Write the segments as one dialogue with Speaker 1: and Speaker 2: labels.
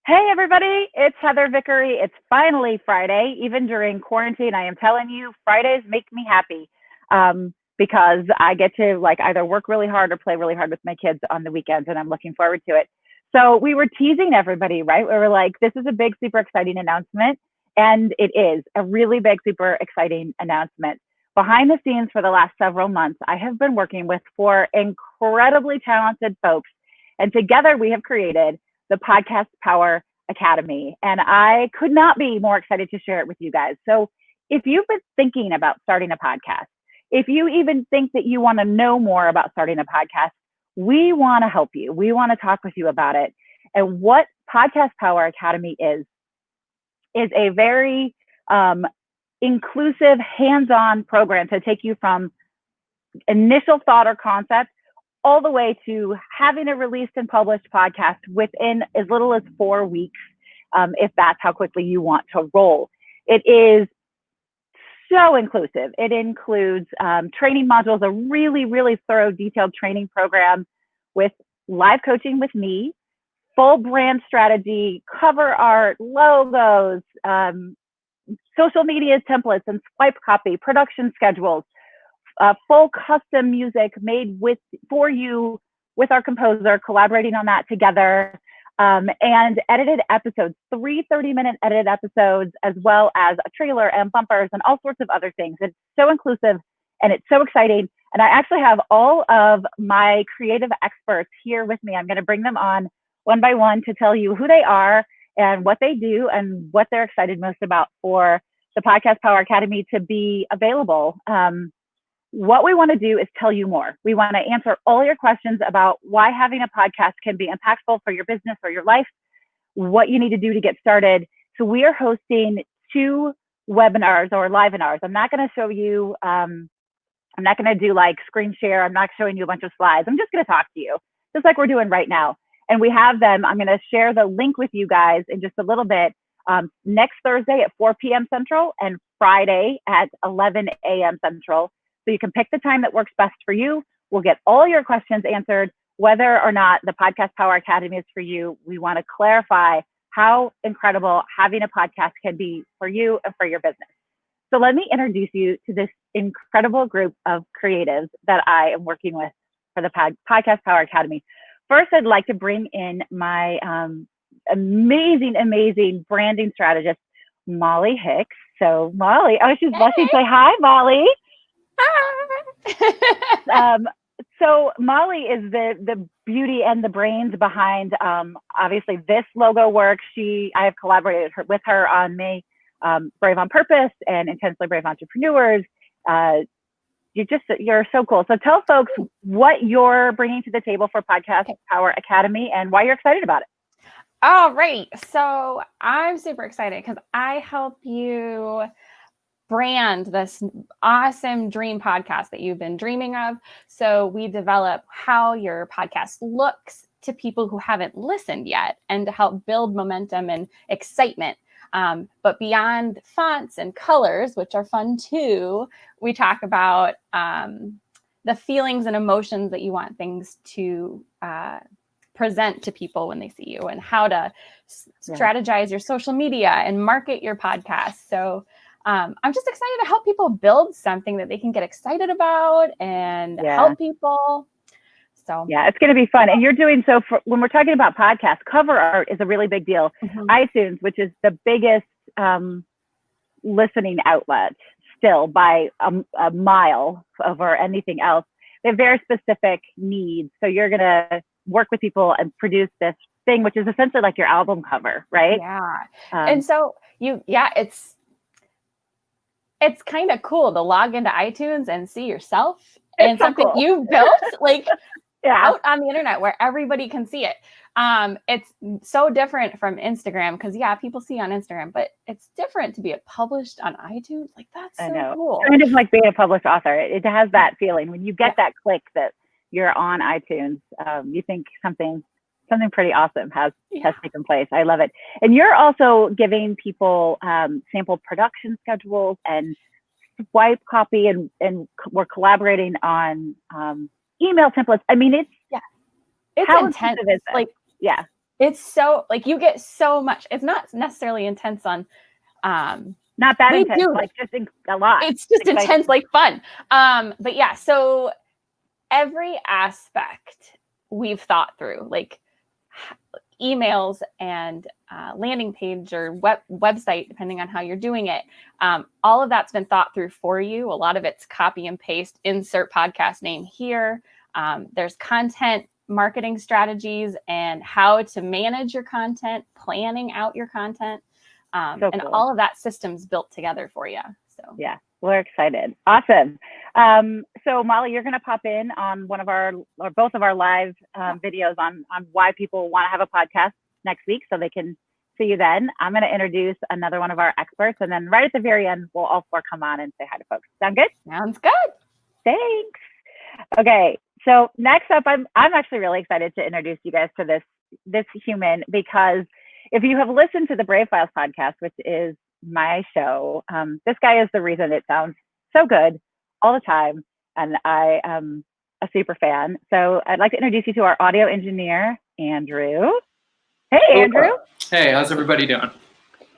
Speaker 1: Hey, everybody, it's Heather Vickery. It's finally Friday. Even during quarantine, I am telling you, Fridays make me happy because I get to either work really hard or play really hard with my kids on the weekends, and I'm looking forward to it. So we were teasing everybody, right? We were like, this is a big, super exciting announcement. And it is a really big, super exciting announcement. Behind the scenes for the last several months, I have been working with four incredibly talented folks. And together we have created the Podcast Power Academy. And I could not be more excited to share it with you guys. So if you've been thinking about starting a podcast, if you even think that you want to know more about starting a podcast, we want to help you. We want to talk with you about it. And what Podcast Power Academy is a very inclusive, hands-on program to take you from initial thought or concept all the way to having a released and published podcast within as little as 4 weeks, if that's how quickly you want to roll. It is so inclusive. It includes training modules, a really, really thorough, detailed training program with live coaching with me, full brand strategy, cover art, logos, social media templates and swipe copy, production schedules, full custom music made for you with our composer, collaborating on that together, and edited episodes, 3 30-minute edited episodes, as well as a trailer and bumpers and all sorts of other things. It's so inclusive and it's so exciting. And I actually have all of my creative experts here with me. I'm going to bring them on one by one to tell you who they are and what they do and what they're excited most about for the Podcast Power Academy to be available. What we want to do is tell you more. We want to answer all your questions about why having a podcast can be impactful for your business or your life, what you need to do to get started. So we are hosting 2 webinars or live-inars. I'm not going to show you, I'm not going to do screen share. I'm not showing you a bunch of slides. I'm just going to talk to you, just like we're doing right now. And we have them. I'm going to share the link with you guys in just a little bit. Next Thursday at 4 p.m. Central and Friday at 11 a.m. Central. So you can pick the time that works best for you. We'll get all your questions answered. Whether or not the Podcast Power Academy is for you, we want to clarify how incredible having a podcast can be for you and for your business. So let me introduce you to this incredible group of creatives that I am working with for the Podcast Power Academy. First, I'd like to bring in my amazing branding strategist, Molly Hicks. So Molly, she's blushing. Say hi, Molly. So Molly is the beauty and the brains behind obviously this logo work. I have collaborated with her on Brave on Purpose and Intensely Brave Entrepreneurs. You're so cool. So tell folks what you're bringing to the table for Podcast Power Academy and why you're excited about it.
Speaker 2: All right. So I'm super excited because I help you brand this awesome dream podcast that you've been dreaming of. So we develop how your podcast looks to people who haven't listened yet and to help build momentum and excitement. But beyond fonts and colors, which are fun too, we talk about the feelings and emotions that you want things to present to people when they see you and how to strategize your social media and market your podcast. So I'm just excited to help people build something that they can get excited about and help people. So
Speaker 1: yeah, it's going to be fun. And you're doing so when we're talking about podcasts, cover art is a really big deal. Mm-hmm. iTunes, which is the biggest listening outlet still by a mile over anything else, they have very specific needs. So you're going to work with people and produce this thing, which is essentially like your album cover, right?
Speaker 2: Yeah. And so it's kind of cool to log into iTunes and see yourself and something you've built out on the internet where everybody can see it. It's so different from Instagram because people see on Instagram, but it's different to be published on iTunes. That's so cool.
Speaker 1: Kind of like being a published author. It has that feeling when you get that click that you're on iTunes. You think something pretty awesome has taken place. I love it. And you're also giving people sample production schedules and swipe copy, and we're collaborating on email templates. I mean, it's
Speaker 2: how intense.
Speaker 1: Is it?
Speaker 2: It's so like you get so much. It's not necessarily intense on
Speaker 1: not that
Speaker 2: they
Speaker 1: intense,
Speaker 2: do.
Speaker 1: like just a lot.
Speaker 2: It's just intense, like fun. But yeah, so every aspect we've thought through, like emails and landing page or website, depending on how you're doing it. All of that's been thought through for you. A lot of it's copy and paste, insert podcast name here. There's content marketing strategies and how to manage your content, planning out your content.
Speaker 1: So
Speaker 2: and
Speaker 1: cool.
Speaker 2: all of that system's built together for you. So
Speaker 1: yeah, we're excited. Awesome. So Molly, you're going to pop in on one of our or both of our live videos on why people want to have a podcast next week, so they can see you then. I'm going to introduce another one of our experts, and then right at the very end, we'll all four come on and say hi to folks. Sound good?
Speaker 2: Sounds good.
Speaker 1: Thanks. Okay. So next up, I'm actually really excited to introduce you guys to this human, because if you have listened to the Brave Files podcast, which is my show, this guy is the reason it sounds so good all the time, and I am a super fan. So I'd like to introduce you to our audio engineer, Andrew. Hey, Andrew.
Speaker 3: Hey, how's everybody doing?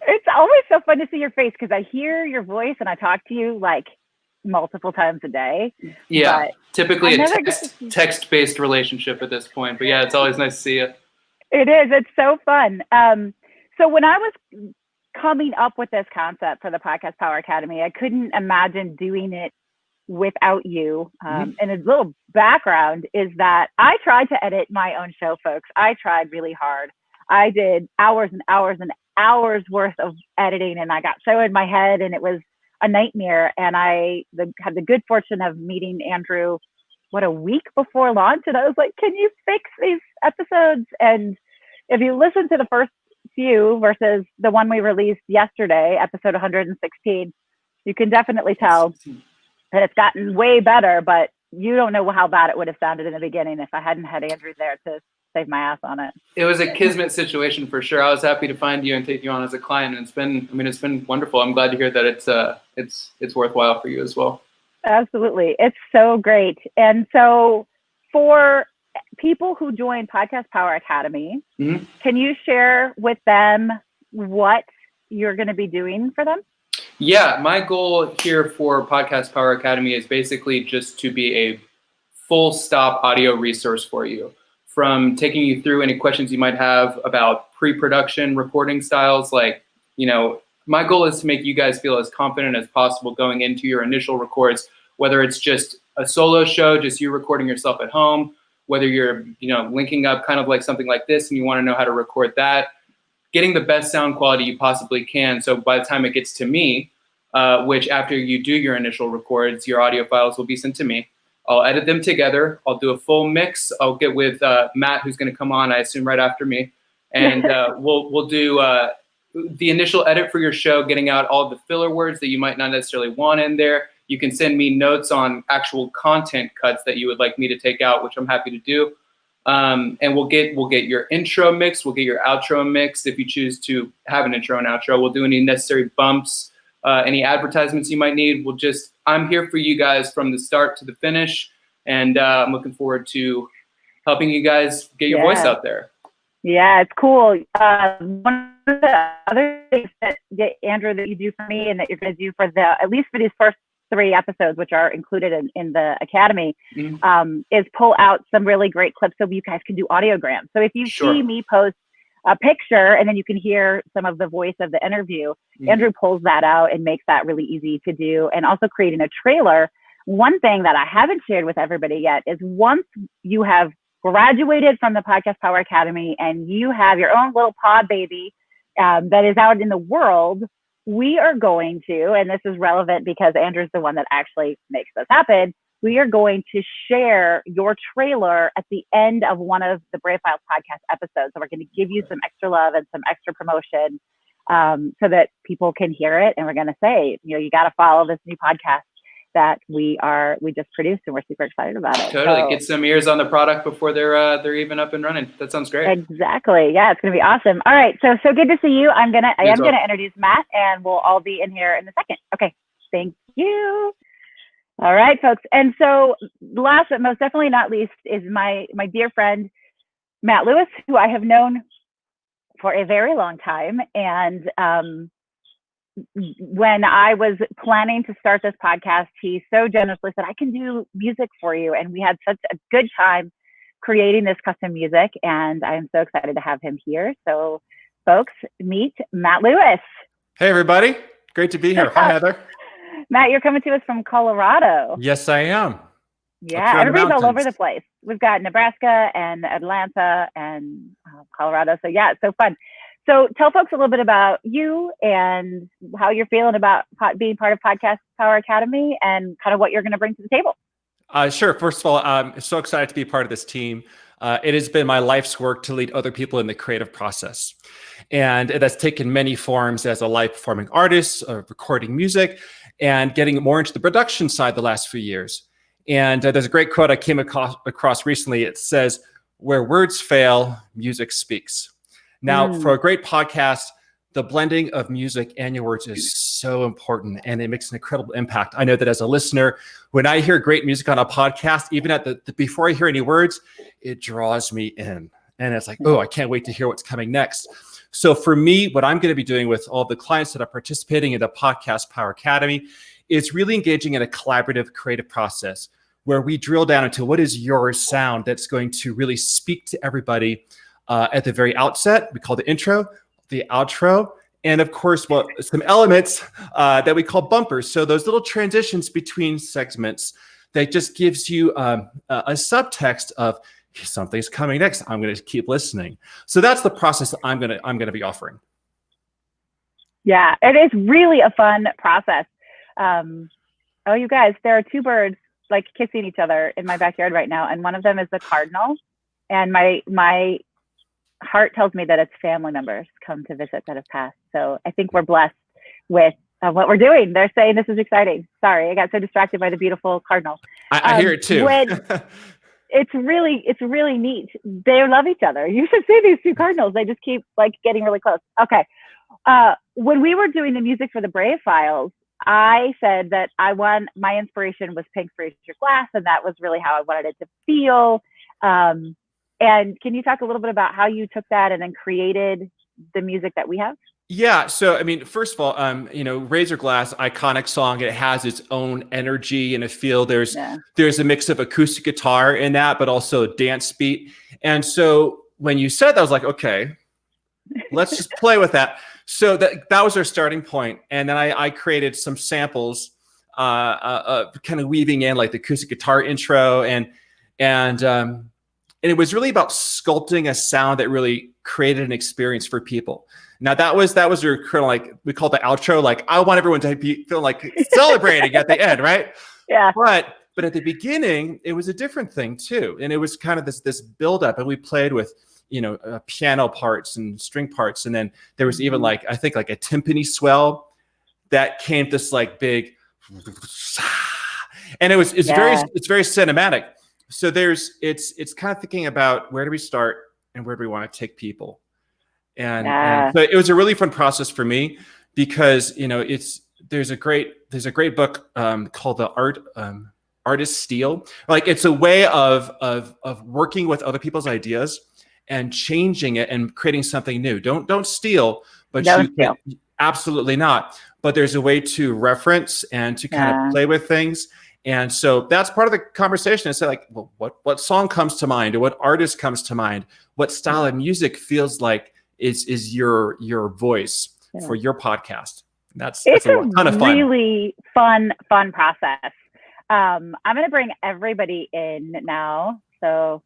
Speaker 1: It's always so fun to see your face, because I hear your voice and I talk to you like multiple times a day.
Speaker 3: Yeah, typically a text-based relationship at this point, but yeah, it's always nice to see you.
Speaker 1: It is. It's so fun. So when I was coming up with this concept for the Podcast Power Academy, I couldn't imagine doing it without you. And a little background is that I tried to edit my own show, folks. I tried really hard. I did hours and hours and hours worth of editing, and I got so in my head, and it was a nightmare. And I had the good fortune of meeting Andrew, a week before launch. And I was like, can you fix these episodes? And if you listen to the first few versus the one we released yesterday, episode 116, you can definitely tell that it's gotten way better, but you don't know how bad it would have sounded in the beginning if I hadn't had Andrew there to save my ass on it.
Speaker 3: It was a kismet situation for sure. I was happy to find you and take you on as a client, and it's been wonderful. I'm glad to hear that it's worthwhile for you as well.
Speaker 1: Absolutely. It's so great. And so for people who join Podcast Power Academy, can you share with them what you're going to be doing for them?
Speaker 3: Yeah, my goal here for Podcast Power Academy is basically just to be a full stop audio resource for you, from taking you through any questions you might have about pre-production reporting styles. Like, my goal is to make you guys feel as confident as possible going into your initial records, whether it's just a solo show, just you recording yourself at home, whether you're, linking up kind of like something like this and you want to know how to record that, getting the best sound quality you possibly can. So by the time it gets to me, which after you do your initial records, your audio files will be sent to me. I'll edit them together. I'll do a full mix. I'll get with Matt, who's going to come on, I assume, right after me. And we'll do the initial edit for your show, getting out all the filler words that you might not necessarily want in there. You can send me notes on actual content cuts that you would like me to take out, which I'm happy to do. And we'll get your intro mix. We'll get your outro mix if you choose to have an intro and outro. We'll do any necessary bumps, any advertisements you might need. I'm here for you guys from the start to the finish. And I'm looking forward to helping you guys get your voice out there.
Speaker 1: Yeah, it's cool. One of the other things that Andrew, that you do for me and that you're going to do for at least for these first 3 episodes, which are included in the Academy, is pull out some really great clips so you guys can do audiograms. So if you see me post a picture and then you can hear some of the voice of the interview, Andrew pulls that out and makes that really easy to do. And also creating a trailer. One thing that I haven't shared with everybody yet is once you have graduated from the Podcast Power Academy and you have your own little pod baby that is out in the world, we are going to, and this is relevant because Andrew's the one that actually makes this happen, we are going to share your trailer at the end of one of the Brave Files podcast episodes. So we're going to give you some extra love and some extra promotion so that people can hear it. And we're going to say, you got to follow this new podcast that we just produced, and we're super excited about it.
Speaker 3: Totally. So, get some ears on the product before they're even up and running. That sounds great.
Speaker 1: Exactly. Yeah, it's gonna be awesome. All right. So good to see you. I am gonna introduce Matt, and we'll all be in here in a second. Okay. Thank you. All right, folks. And so last but most definitely not least is my dear friend Matt Lewis, who I have known for a very long time. And when I was planning to start this podcast, he so generously said, I can do music for you. And we had such a good time creating this custom music. And I'm so excited to have him here. So folks, meet Matt Lewis.
Speaker 4: Hey, everybody. Great to be here. Hi, Heather.
Speaker 1: Matt, you're coming to us from Colorado.
Speaker 4: Yes, I am.
Speaker 1: Yeah, everybody's all over the place. We've got Nebraska and Atlanta and Colorado. So yeah, it's so fun. So tell folks a little bit about you and how you're feeling about being part of Podcast Power Academy and kind of what you're going to bring to the table.
Speaker 4: Sure. First of all, I'm so excited to be part of this team. It has been my life's work to lead other people in the creative process. And that's taken many forms as a live performing artist, recording music, and getting more into the production side the last few years. And there's a great quote I came across recently. It says, "Where words fail, music speaks." Now, for a great podcast, the blending of music and your words is so important, and it makes an incredible impact. I know that as a listener, when I hear great music on a podcast, even at the before I hear any words, it draws me in. And it's like, oh, I can't wait to hear what's coming next. So for me, what I'm going to be doing with all the clients that are participating in the Podcast Power Academy is really engaging in a collaborative creative process where we drill down into what is your sound that's going to really speak to everybody at the very outset. We call the intro, the outro, and of course, some elements that we call bumpers. So those little transitions between segments that just gives you a subtext of something's coming next. I'm going to keep listening. So that's the process that I'm going to be offering.
Speaker 1: Yeah, it is really a fun process. Oh, you guys, there are two birds like kissing each other in my backyard right now, and one of them is the cardinal. And my heart tells me that it's family members come to visit that have passed. So I think we're blessed with what we're doing. They're saying this is exciting. Sorry, I got so distracted by the beautiful cardinal.
Speaker 4: I hear it too.
Speaker 1: It's really neat. They love each other. You should see these two cardinals. They just keep like getting really close. Okay. When we were doing the music for the Brave Files, I said that my inspiration was Pink Fraser Glass, and that was really how I wanted it to feel. And can you talk a little bit about how you took that and then created the music that we have?
Speaker 4: Yeah. So, I mean, first of all, Razor Glass, iconic song. It has its own energy and a feel. There's a mix of acoustic guitar in that, but also dance beat. And so when you said that, I was like, okay, let's just play with that. So that was our starting point. And then I created some samples, kind of weaving in like the acoustic guitar intro. And it was really about sculpting a sound that really created an experience for people. Now that was your kind of like, we call the outro. Like I want everyone to feel like celebrating at the end, right?
Speaker 1: Yeah.
Speaker 4: But at the beginning, it was a different thing too, and it was kind of this build up, and we played with piano parts and string parts, and then there was even like I think like a timpani swell that came this like big, and it's very cinematic. So it's kind of thinking about where do we start and where do we want to take people. And so it was a really fun process for me because there's a great book called The Artist's Steal. Like it's a way of working with other people's ideas and changing it and creating something new. Don't steal, but steal. Absolutely not. But there's a way to reference and to kind of play with things. And so that's part of the conversation. Is like, well, what song comes to mind, or what artist comes to mind? What style of music feels like is your voice for your podcast? That's a ton of fun.
Speaker 1: Really fun process. I'm going to bring everybody in now. So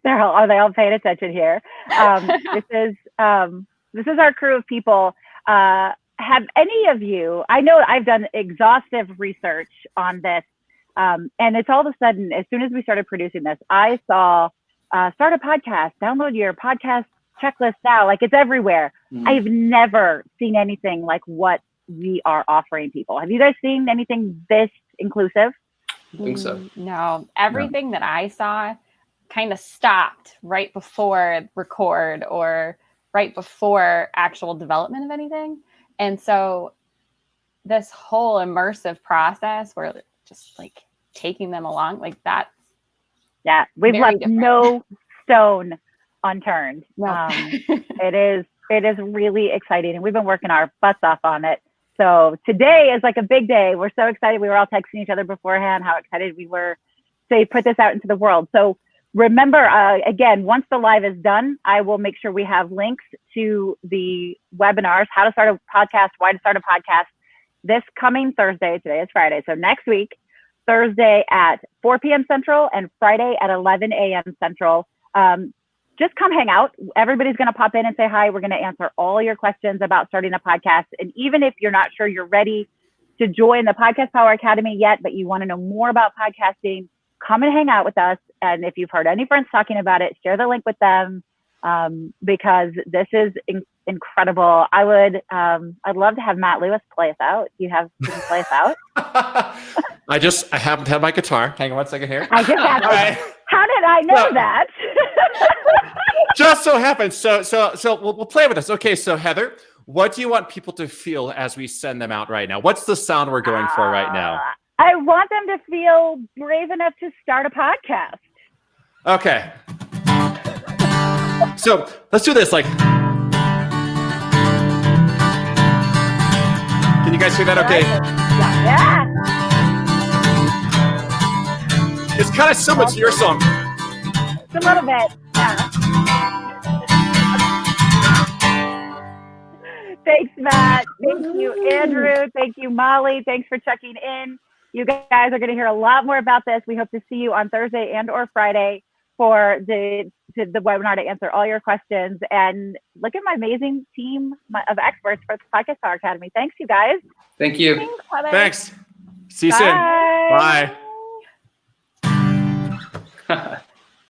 Speaker 1: are they all paying attention here? This is our crew of people. Have any of you, I know I've done exhaustive research on this, and it's all of a sudden, as soon as we started producing this, I saw start a podcast, download your podcast checklist now, like it's everywhere. I've never seen anything like what we are offering people. Have you guys seen anything this inclusive?
Speaker 3: I think so.
Speaker 2: No, everything that I saw kind of stopped right before record or right before actual development of anything. And so this whole immersive process, we're just like taking them along like that.
Speaker 1: Yeah, we've left no stone unturned.
Speaker 2: No.
Speaker 1: It is really exciting, and we've been working our butts off on it. So today is like a big day. We're so excited. We were all texting each other beforehand how excited we were to put this out into the world. So remember, again, once the live is done, I will make sure we have links to the webinars, how to start a podcast, why to start a podcast, this coming Thursday. Today is Friday. So next week, Thursday at 4 p.m. Central and Friday at 11 a.m. Central. Just come hang out. Everybody's going to pop in and say hi. We're going to answer all your questions about starting a podcast. And even if you're not sure you're ready to join the Podcast Power Academy yet, but you want to know more about podcasting, come and hang out with us. And if you've heard any friends talking about it, share the link with them, because this is incredible. I'd love to have Matt Lewis play us out. Can you play us out?
Speaker 4: I happen to have my guitar. Hang on one second here.
Speaker 1: I just have to. Right. How did I know that?
Speaker 4: Just so happens. So we'll play with this. Okay, so Heather, what do you want people to feel as we send them out right now? What's the sound we're going for right now?
Speaker 1: I want them to feel brave enough to start a podcast.
Speaker 4: Okay. So let's do this. Like, can you guys hear that? Okay.
Speaker 1: Yeah.
Speaker 4: It's kind of similar to your song.
Speaker 1: Just a little bit. Yeah. Thanks, Matt. Thank you, Andrew. Thank you, Molly. Thanks for checking in. You guys are going to hear a lot more about this. We hope to see you on Thursday and or Friday for the webinar to answer all your questions. And look at my amazing team of experts for the Podcast Power Academy. Thanks, you guys.
Speaker 3: Thank you.
Speaker 2: Thanks.
Speaker 4: Thanks. See you soon. Bye.